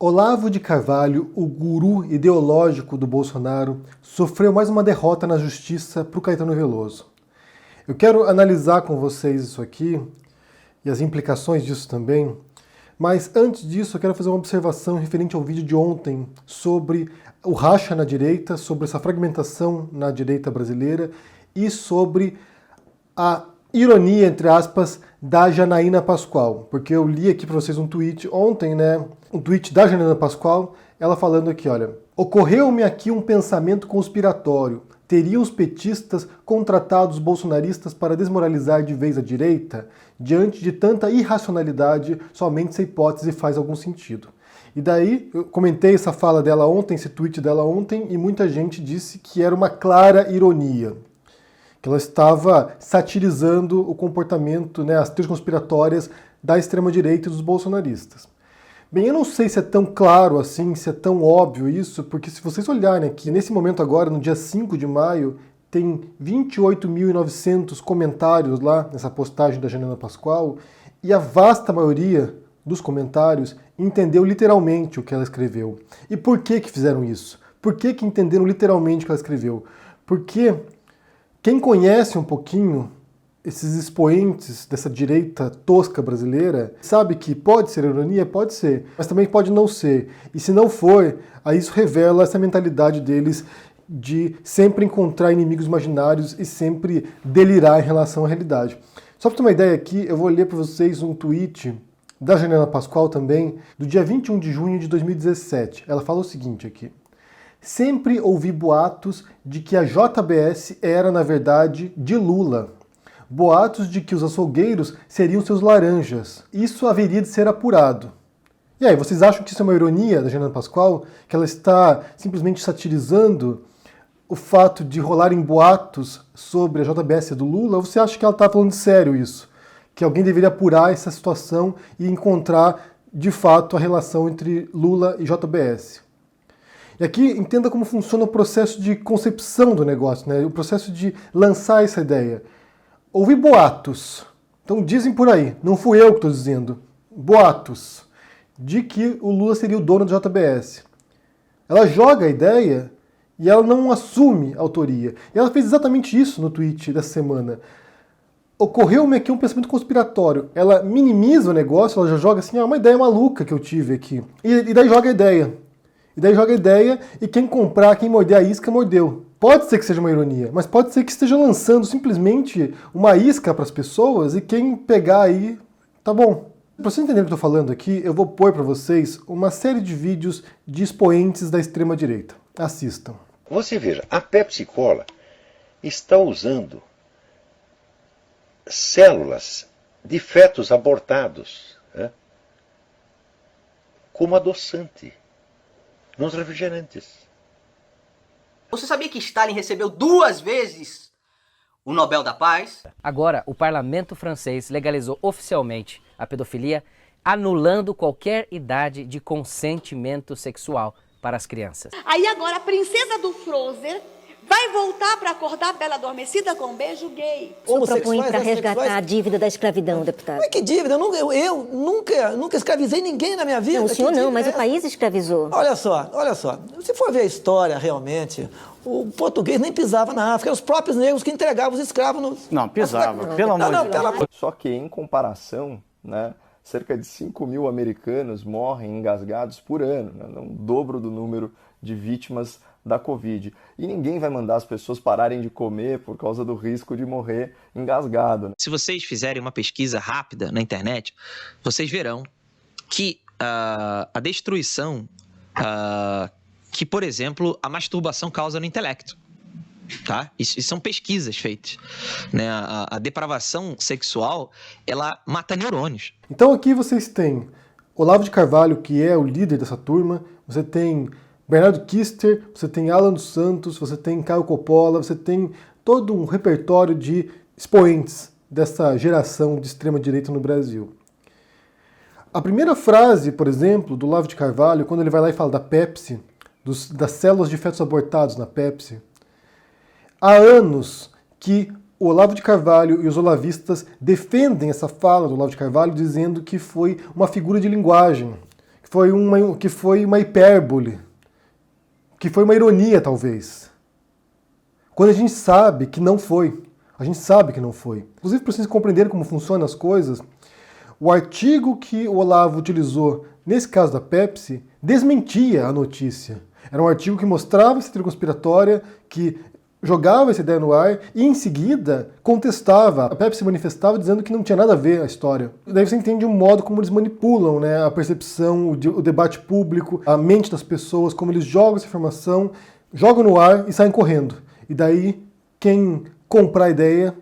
Olavo de Carvalho, o guru ideológico do Bolsonaro, sofreu mais uma derrota na justiça para o Caetano Veloso. Eu quero analisar com vocês isso aqui e as implicações disso também, mas antes disso eu quero fazer uma observação referente ao vídeo de ontem sobre o racha na direita, sobre essa fragmentação na direita brasileira e sobre a ironia, entre aspas, da Janaína Pascoal, porque eu li aqui para vocês um tweet ontem, um tweet da Janaína Pascoal, ela falando aqui, olha, ocorreu-me aqui um pensamento conspiratório. Teriam os petistas contratado os bolsonaristas para desmoralizar de vez a direita? Diante de tanta irracionalidade, somente essa hipótese faz algum sentido. E daí, eu comentei essa fala dela ontem, esse tweet dela ontem, e muita gente disse que era uma clara ironia, que ela estava satirizando o comportamento, as teorias conspiratórias da extrema-direita e dos bolsonaristas. Bem, eu não sei se é tão claro assim, se é tão óbvio isso, porque se vocês olharem aqui, nesse momento agora, no dia 5 de maio, tem 28.900 comentários lá nessa postagem da Janaína Pascoal, e a vasta maioria dos comentários entendeu literalmente o que ela escreveu. E por que fizeram isso? Por que entenderam literalmente o que ela escreveu? Porque quem conhece um pouquinho esses expoentes dessa direita tosca brasileira sabe que pode ser ironia, pode ser, mas também pode não ser. E se não for, aí isso revela essa mentalidade deles de sempre encontrar inimigos imaginários e sempre delirar em relação à realidade. Só para ter uma ideia aqui, eu vou ler para vocês um tweet da Janaína Pascoal também, do dia 21 de junho de 2017. Ela fala o seguinte aqui. Sempre ouvi boatos de que a JBS era, na verdade, de Lula. Boatos de que os açougueiros seriam seus laranjas. Isso haveria de ser apurado. E aí, vocês acham que isso é uma ironia da Janaína Pascoal? Que ela está simplesmente satirizando o fato de rolarem boatos sobre a JBS do Lula? Ou você acha que ela está falando sério isso? Que alguém deveria apurar essa situação e encontrar, de fato, a relação entre Lula e JBS? E aqui entenda como funciona o processo de concepção do negócio, o processo de lançar essa ideia. Ouvi boatos, então dizem por aí, não fui eu que estou dizendo, boatos, de que o Lula seria o dono do JBS. Ela joga a ideia e ela não assume a autoria. E ela fez exatamente isso no tweet dessa semana. Ocorreu-me aqui um pensamento conspiratório. Ela minimiza o negócio, ela já joga assim, uma ideia maluca que eu tive aqui. E daí joga a ideia. E quem comprar, quem morder a isca, mordeu. Pode ser que seja uma ironia, mas pode ser que esteja lançando simplesmente uma isca para as pessoas e quem pegar aí, tá bom. Para vocês entenderem o que eu estou falando aqui, eu vou pôr para vocês uma série de vídeos de expoentes da extrema-direita. Assistam. Você veja, a Pepsi Cola está usando células de fetos abortados como adoçante nos refrigerantes. Você sabia que Stalin recebeu 2 vezes o Nobel da Paz? Agora, o parlamento francês legalizou oficialmente a pedofilia, anulando qualquer idade de consentimento sexual para as crianças. Aí agora a princesa do Frozen vai voltar para acordar a Bela Adormecida com um beijo gay. O senhor propõe para resgatar a dívida da escravidão, deputado? Mas que dívida? Eu nunca escravizei ninguém na minha vida. Não, o senhor não, mas o país escravizou. Olha só. Se for ver a história realmente, o português nem pisava na África, eram os próprios negros que entregavam os escravos nos... Não, pisava, pelo amor de Deus. Só que em comparação, cerca de 5 mil americanos morrem engasgados por ano, um dobro do número de vítimas da Covid. E ninguém vai mandar as pessoas pararem de comer por causa do risco de morrer engasgado. Se vocês fizerem uma pesquisa rápida na internet, vocês verão que a destruição que, por exemplo, a masturbação causa no intelecto. Tá? Isso são pesquisas feitas. A depravação sexual, ela mata neurônios. Então aqui vocês têm Olavo de Carvalho, que é o líder dessa turma, você tem Bernardo Kister, você tem Alan dos Santos, você tem Caio Coppola, você tem todo um repertório de expoentes dessa geração de extrema-direita no Brasil. A primeira frase, por exemplo, do Olavo de Carvalho, quando ele vai lá e fala da Pepsi, das células de fetos abortados na Pepsi, há anos que o Olavo de Carvalho e os olavistas defendem essa fala do Olavo de Carvalho dizendo que foi uma figura de linguagem, que que foi uma hipérbole, que foi uma ironia, talvez. Quando a gente sabe que não foi. A gente sabe que não foi. Inclusive, para vocês compreenderem como funcionam as coisas, o artigo que o Olavo utilizou, nesse caso da Pepsi, desmentia a notícia. Era um artigo que mostrava essa teoria conspiratória, que jogava essa ideia no ar e, em seguida, contestava. A Pepsi se manifestava dizendo que não tinha nada a ver a história. Daí você entende o modo como eles manipulam, né, a percepção, o debate público, a mente das pessoas, como eles jogam essa informação, jogam no ar e saem correndo. E daí, quem comprar a ideia,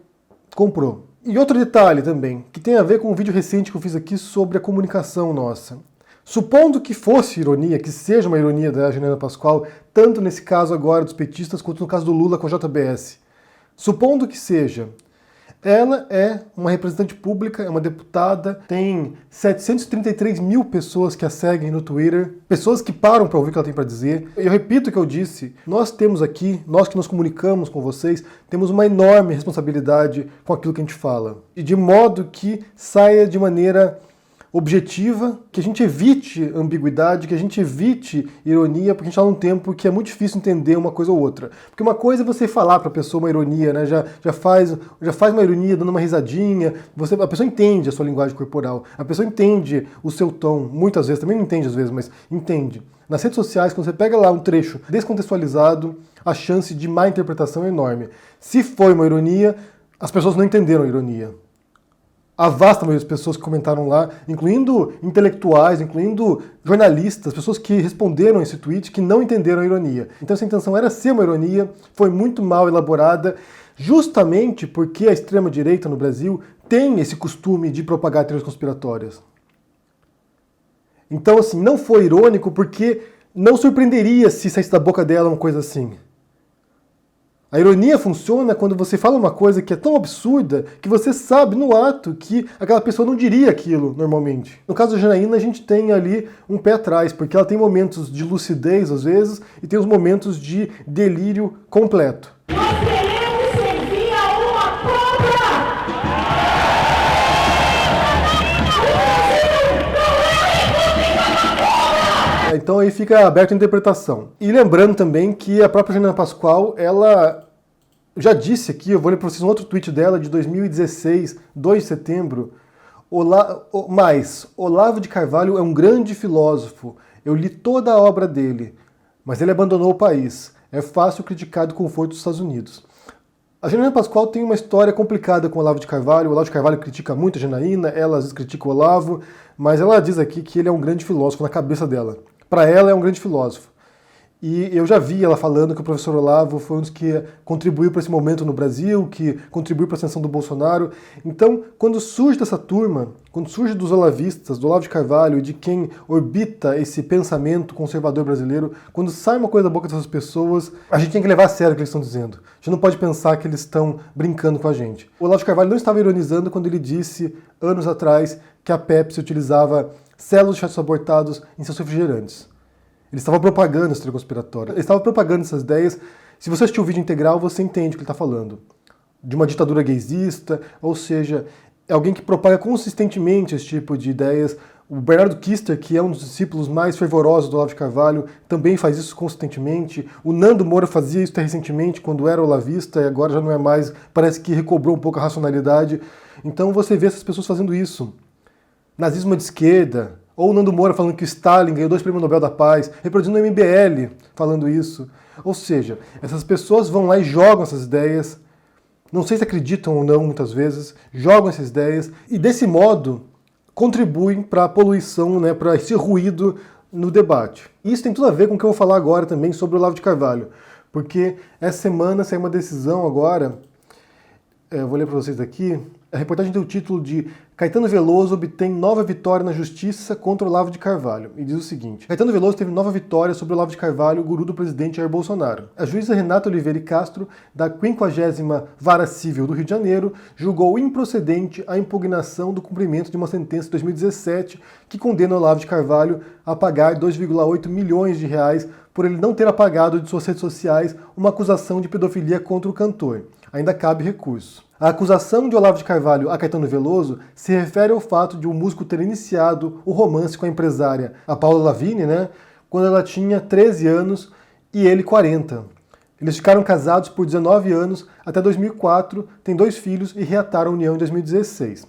comprou. E outro detalhe também, que tem a ver com um vídeo recente que eu fiz aqui sobre a comunicação nossa. Supondo que fosse ironia, que seja uma ironia da Janaína Pascoal, tanto nesse caso agora dos petistas, quanto no caso do Lula com a JBS. Supondo que seja, ela é uma representante pública, é uma deputada, tem 733 mil pessoas que a seguem no Twitter, pessoas que param para ouvir o que ela tem para dizer. Eu repito o que eu disse, nós temos aqui, nós que nos comunicamos com vocês, temos uma enorme responsabilidade com aquilo que a gente fala. E de modo que saia de maneira objetiva, que a gente evite ambiguidade, que a gente evite ironia, porque a gente está num tempo que é muito difícil entender uma coisa ou outra. Porque uma coisa é você falar para a pessoa uma ironia, né? já faz uma ironia dando uma risadinha, a pessoa entende a sua linguagem corporal, a pessoa entende o seu tom, muitas vezes, também não entende às vezes, mas entende. Nas redes sociais, quando você pega lá um trecho descontextualizado, a chance de má interpretação é enorme. Se foi uma ironia, as pessoas não entenderam a ironia. A vasta maioria das pessoas que comentaram lá, incluindo intelectuais, incluindo jornalistas, pessoas que responderam esse tweet, que não entenderam a ironia. Então essa intenção era ser uma ironia, foi muito mal elaborada, justamente porque a extrema-direita no Brasil tem esse costume de propagar teorias conspiratórias. Então, assim, não foi irônico porque não surpreenderia se saísse da boca dela uma coisa assim. A ironia funciona quando você fala uma coisa que é tão absurda que você sabe no ato que aquela pessoa não diria aquilo normalmente. No caso da Janaína, a gente tem ali um pé atrás, porque ela tem momentos de lucidez às vezes e tem os momentos de delírio completo. Nós queremos servir a uma cobra! Então aí fica aberta a interpretação. E lembrando também que a própria Janaína Pascoal, ela já disse aqui, eu vou ler para vocês um outro tweet dela de 2016, 2 de setembro, Olavo de Carvalho é um grande filósofo, eu li toda a obra dele, mas ele abandonou o país. É fácil criticar do conforto dos Estados Unidos. A Janaína Pascoal tem uma história complicada com o Olavo de Carvalho. O Olavo de Carvalho critica muito a Janaína, ela às vezes critica o Olavo, mas ela diz aqui que ele é um grande filósofo na cabeça dela. Para ela é um grande filósofo. E eu já vi ela falando que o professor Olavo foi um dos que contribuiu para esse momento no Brasil, que contribuiu para a ascensão do Bolsonaro. Então, quando surge dessa turma, quando surge dos olavistas, do Olavo de Carvalho e de quem orbita esse pensamento conservador brasileiro, quando sai uma coisa da boca dessas pessoas, a gente tem que levar a sério o que eles estão dizendo. A gente não pode pensar que eles estão brincando com a gente. O Olavo de Carvalho não estava ironizando quando ele disse, anos atrás, que a Pepsi utilizava células de fetos abortados em seus refrigerantes. Ele estava propagando essa teoria conspiratória. Ele estava propagando essas ideias. Se você assistir o vídeo integral, você entende o que ele está falando. De uma ditadura gaysista, ou seja, é alguém que propaga consistentemente esse tipo de ideias. O Bernardo Kister, que é um dos discípulos mais fervorosos do Olavo de Carvalho, também faz isso consistentemente. O Nando Moura fazia isso até recentemente, quando era olavista, e agora já não é mais, parece que recobrou um pouco a racionalidade. Então você vê essas pessoas fazendo isso. Nazismo de esquerda, ou o Nando Moura falando que o Stalin ganhou 2 prêmios Nobel da Paz, reproduzindo o MBL falando isso. Ou seja, essas pessoas vão lá e jogam essas ideias, não sei se acreditam ou não muitas vezes, jogam essas ideias e desse modo contribuem para a poluição, né, para esse ruído no debate. Isso tem tudo a ver com o que eu vou falar agora também sobre o Olavo de Carvalho, porque essa semana saiu uma decisão agora, eu vou ler para vocês aqui. A reportagem tem o título de Caetano Veloso obtém nova vitória na justiça contra o Olavo de Carvalho. E diz o seguinte: Caetano Veloso teve nova vitória sobre o Olavo de Carvalho, guru do presidente Jair Bolsonaro. A juíza Renata Oliveira e Castro, da 50ª Vara Civil do Rio de Janeiro, julgou improcedente a impugnação do cumprimento de uma sentença de 2017 que condena o Olavo de Carvalho a pagar 2,8 milhões de reais por ele não ter apagado de suas redes sociais uma acusação de pedofilia contra o cantor. Ainda cabe recurso. A acusação de Olavo de Carvalho a Caetano Veloso se refere ao fato de o músico ter iniciado o romance com a empresária, a Paula Lavigne, né, quando ela tinha 13 anos e ele 40. Eles ficaram casados por 19 anos até 2004, têm 2 filhos e reataram a união em 2016.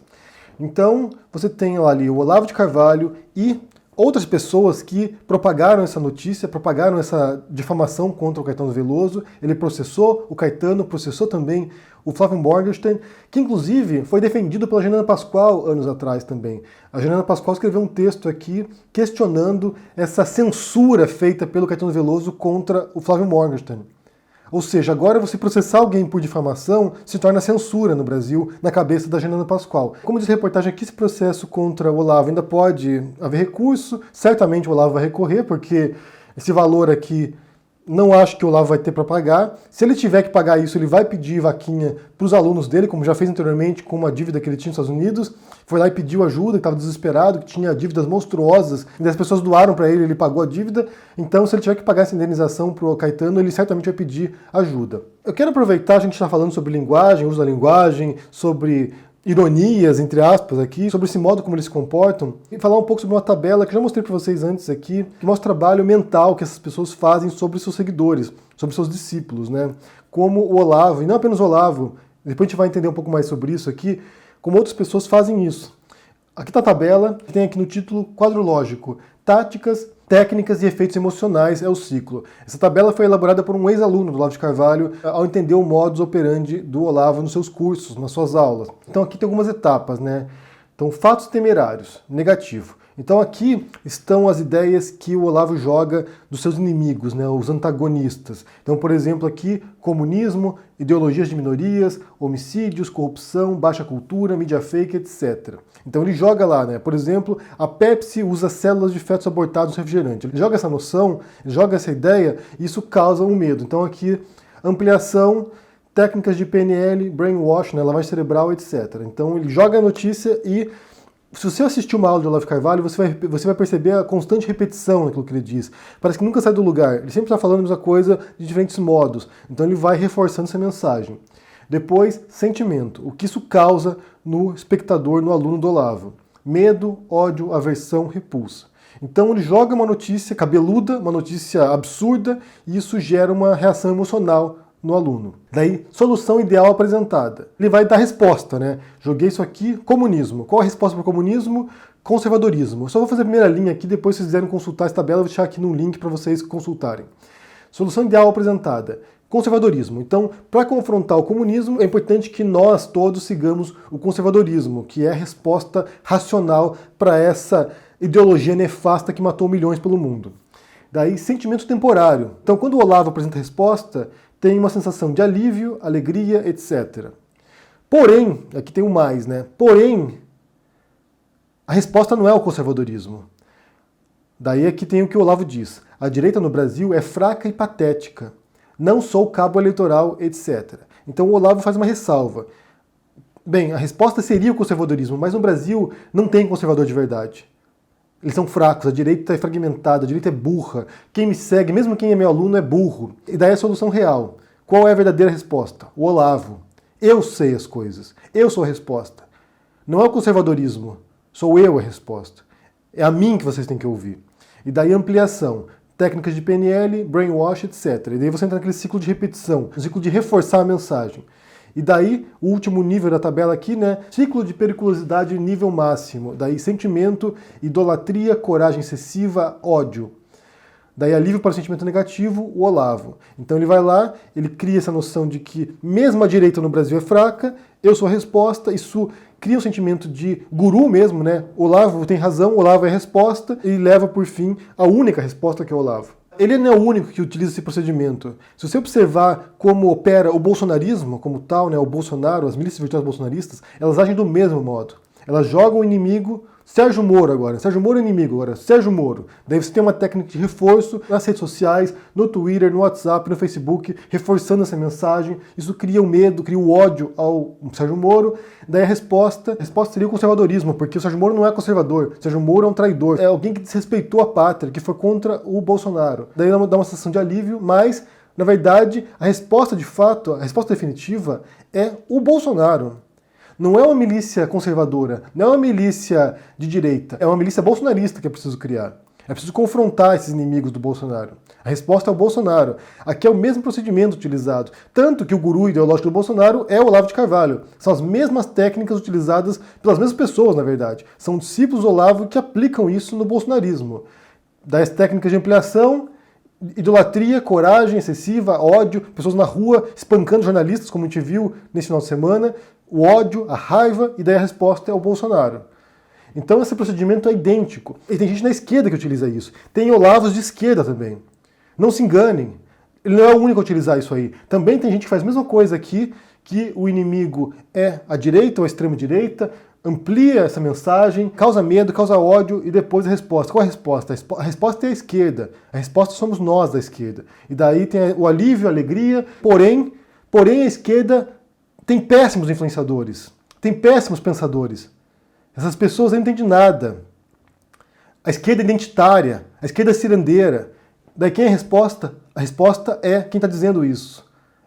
Então, você tem lá ali o Olavo de Carvalho e outras pessoas que propagaram essa notícia, propagaram essa difamação contra o Caetano Veloso. Ele processou o Caetano, processou também o Flávio Morgenstern, que inclusive foi defendido pela Janaina Pascoal anos atrás também. A Janaina Pascoal escreveu um texto aqui questionando essa censura feita pelo Caetano Veloso contra o Flávio Morgenstern. Ou seja, agora você processar alguém por difamação se torna censura no Brasil, na cabeça da Janaina Pascoal. Como diz a reportagem aqui, esse processo contra o Olavo ainda pode haver recurso, certamente o Olavo vai recorrer, porque esse valor aqui não acho que o Olavo vai ter para pagar. Se ele tiver que pagar isso, ele vai pedir vaquinha para os alunos dele, como já fez anteriormente com uma dívida que ele tinha nos Estados Unidos. Foi lá e pediu ajuda, que estava desesperado, que tinha dívidas monstruosas, e as pessoas doaram para ele, ele pagou a dívida. Então, se ele tiver que pagar essa indenização para o Caetano, ele certamente vai pedir ajuda. Eu quero aproveitar, a gente está falando sobre linguagem, uso da linguagem, sobre ironias, entre aspas, aqui, sobre esse modo como eles se comportam, e falar um pouco sobre uma tabela que eu já mostrei para vocês antes aqui, que mostra o trabalho mental que essas pessoas fazem sobre seus seguidores, sobre seus discípulos, né? Como o Olavo, e não apenas o Olavo, depois a gente vai entender um pouco mais sobre isso aqui, como outras pessoas fazem isso. Aqui está a tabela, que tem aqui no título quadro lógico, táticas, técnicas e efeitos emocionais é o ciclo. Essa tabela foi elaborada por um ex-aluno do Olavo de Carvalho ao entender o modus operandi do Olavo nos seus cursos, nas suas aulas. Então aqui tem algumas etapas, né? Então, fatos temerários, negativo. Então aqui estão as ideias que o Olavo joga dos seus inimigos, né, os antagonistas. Então, por exemplo, aqui, comunismo, ideologias de minorias, homicídios, corrupção, baixa cultura, mídia fake, etc. Então ele joga lá, né, por exemplo, a Pepsi usa células de fetos abortados no refrigerante. Ele joga essa noção, ele joga essa ideia, e isso causa um medo. Então aqui, ampliação, técnicas de PNL, brainwash, né, lavagem cerebral, etc. Então ele joga a notícia e, se você assistir uma aula de Olavo de Carvalho, você vai perceber a constante repetição naquilo que ele diz. Parece que nunca sai do lugar. Ele sempre está falando a mesma coisa de diferentes modos. Então ele vai reforçando essa mensagem. Depois, sentimento. O que isso causa no espectador, no aluno do Olavo. Medo, ódio, aversão, repulsa. Então ele joga uma notícia cabeluda, uma notícia absurda, e isso gera uma reação emocional no aluno. Daí, solução ideal apresentada. Ele vai dar resposta, né? Joguei isso aqui, comunismo. Qual a resposta para o comunismo? Conservadorismo. Eu só vou fazer a primeira linha aqui, depois se vocês quiserem consultar essa tabela, eu vou deixar aqui no link para vocês consultarem. Solução ideal apresentada. Conservadorismo. Então, para confrontar o comunismo, é importante que nós todos sigamos o conservadorismo, que é a resposta racional para essa ideologia nefasta que matou milhões pelo mundo. Daí, sentimento temporário. Então, quando o Olavo apresenta a resposta, tem uma sensação de alívio, alegria, etc. Porém, aqui tem o mais, né? Porém, a resposta não é o conservadorismo. Daí aqui tem o que o Olavo diz. A direita no Brasil é fraca e patética. Não sou cabo eleitoral, etc. Então o Olavo faz uma ressalva. Bem, a resposta seria o conservadorismo, mas no Brasil não tem conservador de verdade. Eles são fracos, a direita é fragmentada, a direita é burra. Quem me segue, mesmo quem é meu aluno, é burro. E daí a solução real. Qual é a verdadeira resposta? O Olavo. Eu sei as coisas. Eu sou a resposta. Não é o conservadorismo. Sou eu a resposta. É a mim que vocês têm que ouvir. E daí ampliação. Técnicas de PNL, brainwash, etc. E daí você entra naquele ciclo de repetição, no ciclo de reforçar a mensagem. E daí, o último nível da tabela aqui, né? Ciclo de periculosidade nível máximo. Daí, sentimento, idolatria, coragem excessiva, ódio. Daí, alívio para o sentimento negativo, o Olavo. Então ele vai lá, ele cria essa noção de que mesmo a direita no Brasil é fraca, eu sou a resposta, isso cria um sentimento de guru mesmo, né? Olavo tem razão, Olavo é a resposta, e leva por fim a única resposta que é o Olavo. Ele não é o único que utiliza esse procedimento. Se você observar como opera o bolsonarismo, como tal, né, o Bolsonaro, as milícias virtuais bolsonaristas, elas agem do mesmo modo. Elas jogam o inimigo, Sérgio Moro agora, Sérgio Moro é inimigo agora, Sérgio Moro. Daí você tem uma técnica de reforço nas redes sociais, no Twitter, no WhatsApp, no Facebook, reforçando essa mensagem. Isso cria o medo, cria o ódio ao Sérgio Moro. Daí a resposta seria o conservadorismo, porque o Sérgio Moro não é conservador, o Sérgio Moro é um traidor, é alguém que desrespeitou a pátria, que foi contra o Bolsonaro. Daí dá uma sensação de alívio, mas Na verdade, a resposta de fato, a resposta definitiva é o Bolsonaro. Não é uma milícia conservadora, não é uma milícia de direita, é uma milícia bolsonarista que é preciso criar. É preciso confrontar esses inimigos do Bolsonaro. A resposta é o Bolsonaro. Aqui é o mesmo procedimento utilizado. Tanto que o guru ideológico do Bolsonaro é o Olavo de Carvalho. São as mesmas técnicas utilizadas pelas mesmas pessoas, na verdade. São discípulos do Olavo que aplicam isso no bolsonarismo. Das técnicas de ampliação, idolatria, coragem excessiva, ódio, pessoas na rua espancando jornalistas, como a gente viu nesse final de semana, o ódio, a raiva, e daí a resposta é o Bolsonaro. Então esse procedimento é idêntico. E tem gente na esquerda que utiliza isso. Tem Olavos de esquerda também. Não se enganem. Ele não é o único a utilizar isso aí. Também tem gente que faz a mesma coisa aqui, que o inimigo é a direita ou a extrema-direita, amplia essa mensagem, causa medo, causa ódio, e depois a resposta. Qual é a resposta? A resposta é a esquerda. A resposta somos nós da esquerda. E daí tem o alívio, a alegria, porém a esquerda tem péssimos influenciadores, tem péssimos pensadores. Essas pessoas não entendem nada. A esquerda é identitária, a esquerda é cirandeira. Daí quem é a resposta? A resposta é quem está dizendo isso.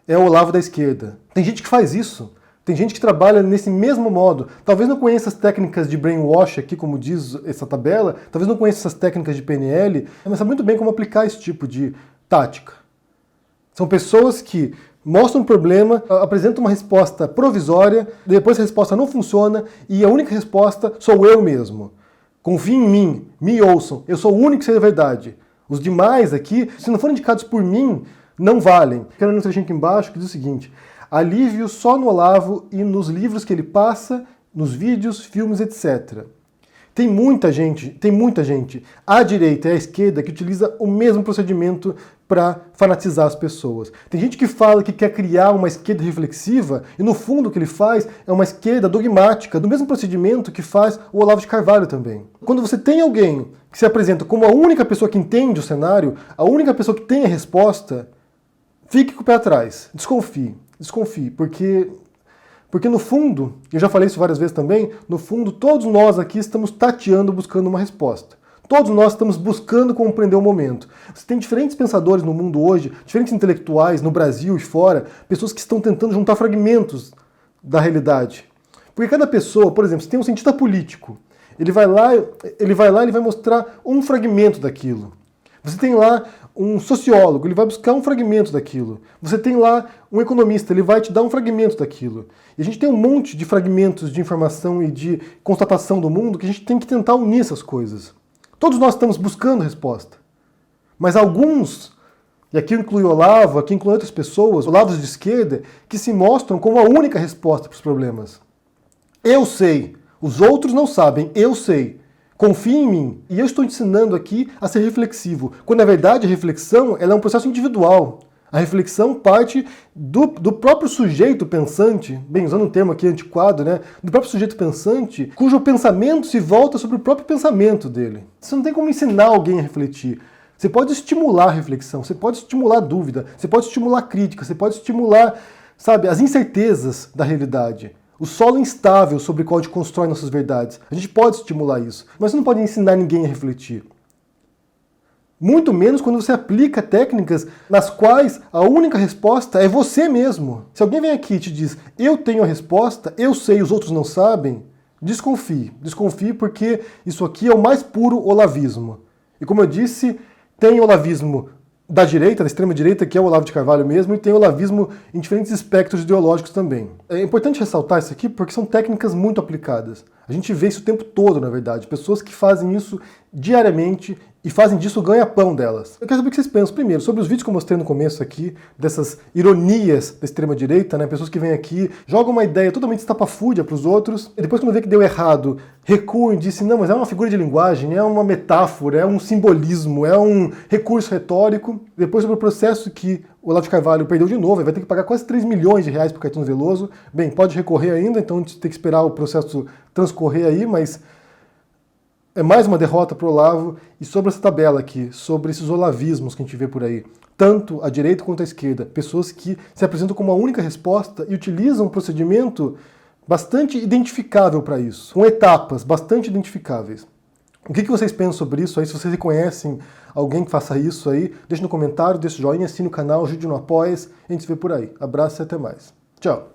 É o Olavo da esquerda. Tem gente que faz isso. Tem gente que trabalha nesse mesmo modo. Talvez não conheça as técnicas de brainwash aqui, como diz essa tabela. Talvez não conheça essas técnicas de PNL. Mas sabe muito bem como aplicar esse tipo de tática. São pessoas que mostram um problema, apresentam uma resposta provisória, depois a resposta não funciona e a única resposta sou eu mesmo. Confiem em mim, me ouçam, eu sou o único que sei a verdade. Os demais aqui, se não forem indicados por mim, não valem. Quero ler um trechinho aqui embaixo que diz o seguinte: alívio só no Olavo e nos livros que ele passa, nos vídeos, filmes, etc. Tem muita gente, à direita e à esquerda, que utiliza o mesmo procedimento para fanatizar as pessoas. Tem gente que fala que quer criar uma esquerda reflexiva e no fundo o que ele faz é uma esquerda dogmática, do mesmo procedimento que faz o Olavo de Carvalho também. Quando você tem alguém que se apresenta como a única pessoa que entende o cenário, a única pessoa que tem a resposta, fique com o pé atrás, desconfie, porque no fundo, eu já falei isso várias vezes também, no fundo todos nós aqui estamos tateando, buscando uma resposta. Todos nós estamos buscando compreender o momento. Você tem diferentes pensadores no mundo hoje, diferentes intelectuais no Brasil e fora, pessoas que estão tentando juntar fragmentos da realidade. Porque cada pessoa, por exemplo, se tem um cientista político, ele vai lá e vai mostrar um fragmento daquilo. Você tem lá um sociólogo, ele vai buscar um fragmento daquilo. Você tem lá um economista, ele vai te dar um fragmento daquilo. E a gente tem um monte de fragmentos de informação e de constatação do mundo que a gente tem que tentar unir essas coisas. Todos nós estamos buscando resposta. Mas alguns, e aqui eu incluo o Olavo, aqui incluo outras pessoas, Olavos de esquerda, que se mostram como a única resposta para os problemas. Eu sei, os outros não sabem, eu sei. Confie em mim. E eu estou ensinando aqui a ser reflexivo, quando na verdade a reflexão ela é um processo individual. A reflexão parte do próprio sujeito pensante, bem, usando um termo aqui antiquado, né? Do próprio sujeito pensante, cujo pensamento se volta sobre o próprio pensamento dele. Você não tem como ensinar alguém a refletir. Você pode estimular a reflexão, você pode estimular a dúvida, você pode estimular a crítica, você pode estimular, sabe, as incertezas da realidade. O solo instável sobre o qual a gente constrói nossas verdades. A gente pode estimular isso, mas você não pode ensinar ninguém a refletir. Muito menos quando você aplica técnicas nas quais a única resposta é você mesmo. Se alguém vem aqui e te diz, eu tenho a resposta, eu sei, os outros não sabem, desconfie. Desconfie porque isso aqui é o mais puro olavismo. E como eu disse, tem olavismo da direita, da extrema-direita, que é o Olavo de Carvalho mesmo, e tem o olavismo em diferentes espectros ideológicos também. É importante ressaltar isso aqui porque são técnicas muito aplicadas. A gente vê isso o tempo todo, na verdade. Pessoas que fazem isso diariamente e fazem disso o ganha-pão delas. Eu quero saber o que vocês pensam, primeiro, sobre os vídeos que eu mostrei no começo aqui, dessas ironias da extrema-direita, né? Pessoas que vêm aqui, jogam uma ideia totalmente estapafúrdia para os outros, e depois quando vê que deu errado, recuam e dizem, não, mas é uma figura de linguagem, é uma metáfora, é um simbolismo, é um recurso retórico. Depois sobre o processo que o Olavo de Carvalho perdeu de novo, ele vai ter que pagar quase 3 milhões de reais para o Caetano Veloso. Bem, pode recorrer ainda, então a gente tem que esperar o processo transcorrer aí, mas é mais uma derrota para o Olavo. E sobre essa tabela aqui, sobre esses olavismos que a gente vê por aí, tanto a direita quanto a esquerda, pessoas que se apresentam como a única resposta e utilizam um procedimento bastante identificável para isso, com etapas bastante identificáveis. O que vocês pensam sobre isso aí? Se vocês conhecem alguém que faça isso aí, deixe no comentário, deixe o joinha, assine o canal, ajude no Apoia-se, a gente se vê por aí. Abraço e até mais. Tchau!